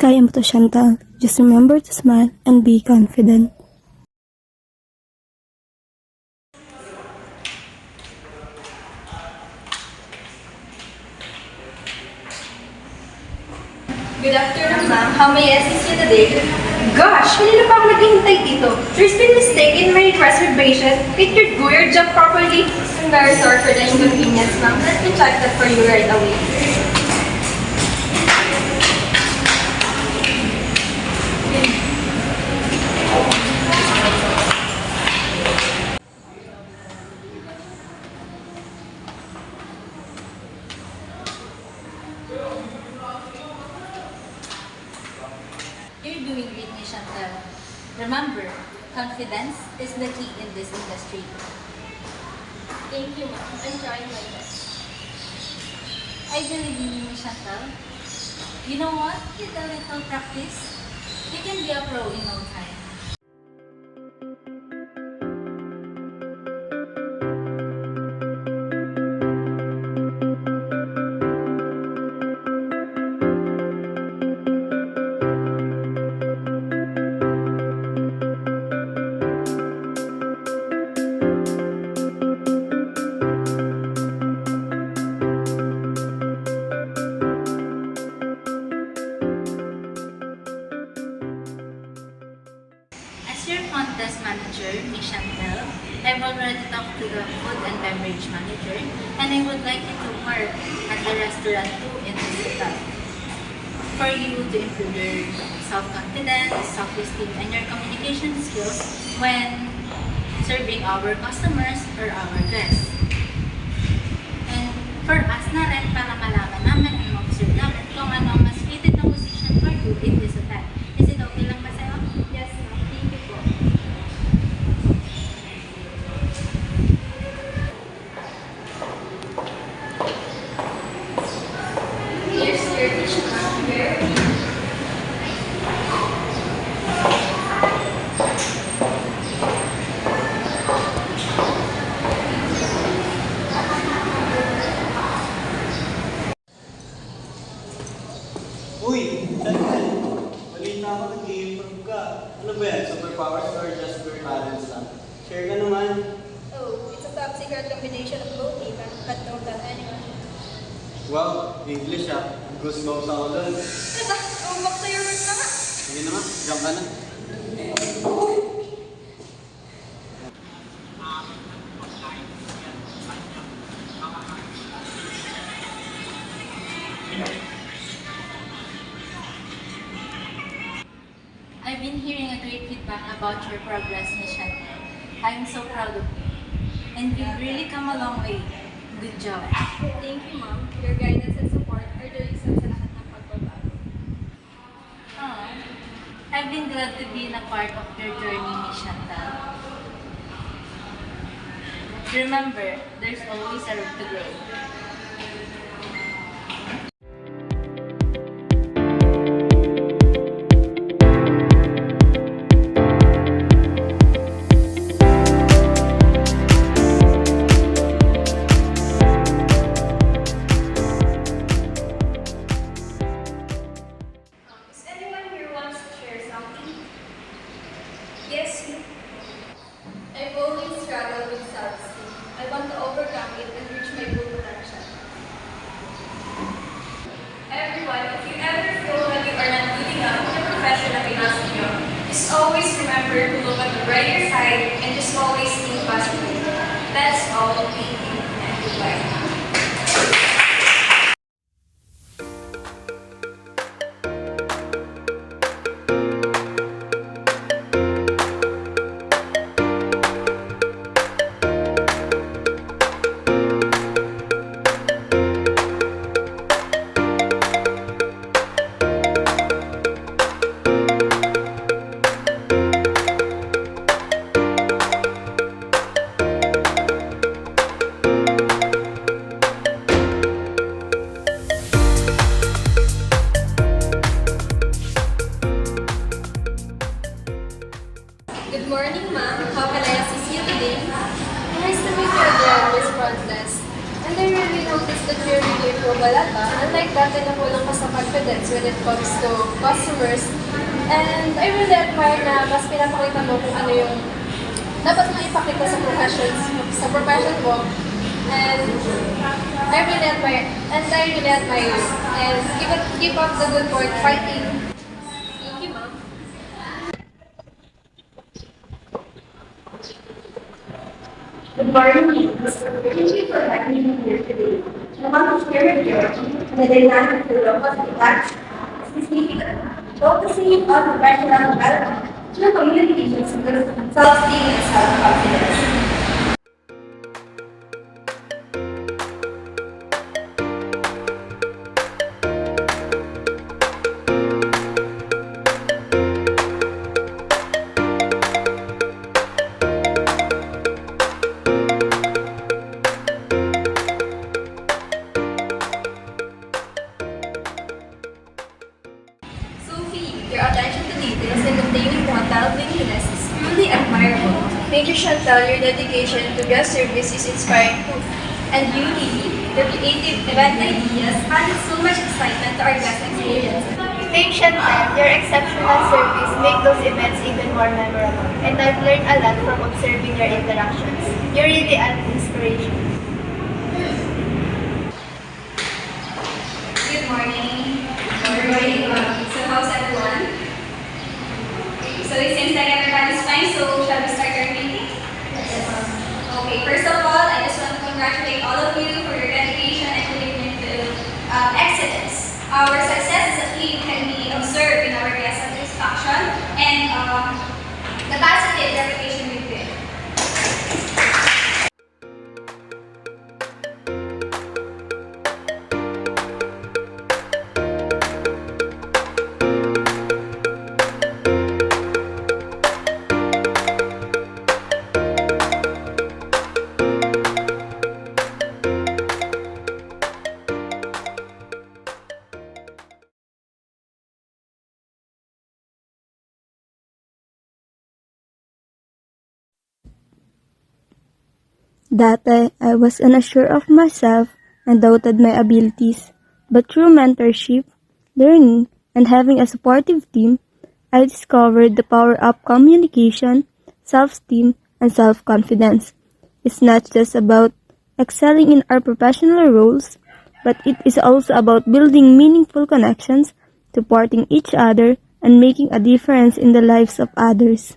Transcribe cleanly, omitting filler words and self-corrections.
Kaya mo to, Chantal. Just remember to smile and be confident. Good afternoon, ma'am. How may I assist you today? Gosh, kanina pa ako naghihintay dito. There's been mistake in my reservation. It could do your job properly. I'm very sorry for the inconvenience, ma'am. Let me check that for you right away. You're doing great, Miss Chantal. Remember, confidence is the key in this industry. Thank you, ma'am. I'm trying my best. I believe in you, Miss Chantal. You know what? With a little practice, you can be a pro in no time. As your contest manager, Miss Chantal, I've already talked to the food and beverage manager, and I would like you to work at the restaurant too in this hotel. For you to improve your self-confidence, self-esteem, and your communication skills when serving our customers or our guests. And for us na rin, para malaman namin and ma-observe namin kung ano ang mas fitted na position for you in this hotel. Is it okay lang ba sa'yo? Yes, ma'am. Thank you po. Here's your dish, ma'am. Very Uy, Chantal! Balita ako nag-i-improve ka. Ano ba yan? Superpowers or just pure talents lang? Share ka naman. Oh, it's a top secret combination of both even, but don't tell anyone. Wow, English ah. Goosebumps ako doon. Aba, go back to your work na nga. Sige naman, jump ka na. I've been hearing a great feedback about your progress, Miss Chantal. I'm so proud of you. And you've really come a long way. Good job. Thank you, ma'am. Your guidance and support are the reason sa lahat ng pagbabago. Oh, I've been glad to be in a part of your journey, Miss Chantal. Remember, there's always a room to grow. Is anyone here wants to share something? Yes. I've always struggled with self-esteem. I want to overcome it and reach my full potential. Everyone, if you ever feel that you are not good enough in the profession of Ignacio, just always remember to look at the brighter side and just always think positive. That's all. Thank you and goodbye. Good morning, ma'am. How can I assist you today? Nice to meet you again, Miss Frontless. And I really noticed that you're really improvable unlike dati na kulang ka sa confidence when it comes to customers. And I really admire na mas pinapakita mo kung ano yung dapat mo ipakita sa profession mo. And I really admire you. And keep up the good work fighting. Thank you, ma'am. Good morning, Mr. Thank you for having me here today. I want to share with you the dynamic of the local tax, specifically focusing on professional development through communication skills, self-esteem, and self-confidence. Sophie, your attention to details and obtaining hotel cleanliness is truly admirable. Major Chantal, your dedication to guest service is inspiring too. And you, Lily, your creative event ideas added so much excitement to our guest experience. Thanks, Chantal. Your exceptional service make those events even more memorable. And I've learned a lot from observing your interactions. You're really an inspiration. Good morning. Good morning. So how's everyone? So it seems like everybody's fine, so shall we start our meeting? Yes. Okay, first of all, I just want to congratulate all of you for your dedication and commitment to excellence. Our success as a team can be observed in our guest satisfaction and the positive reputation we build. Dati, I was unsure of myself and doubted my abilities. But through mentorship, learning, and having a supportive team, I discovered the power of communication, self-esteem, and self-confidence. It's not just about excelling in our professional roles, but it is also about building meaningful connections, supporting each other, and making a difference in the lives of others.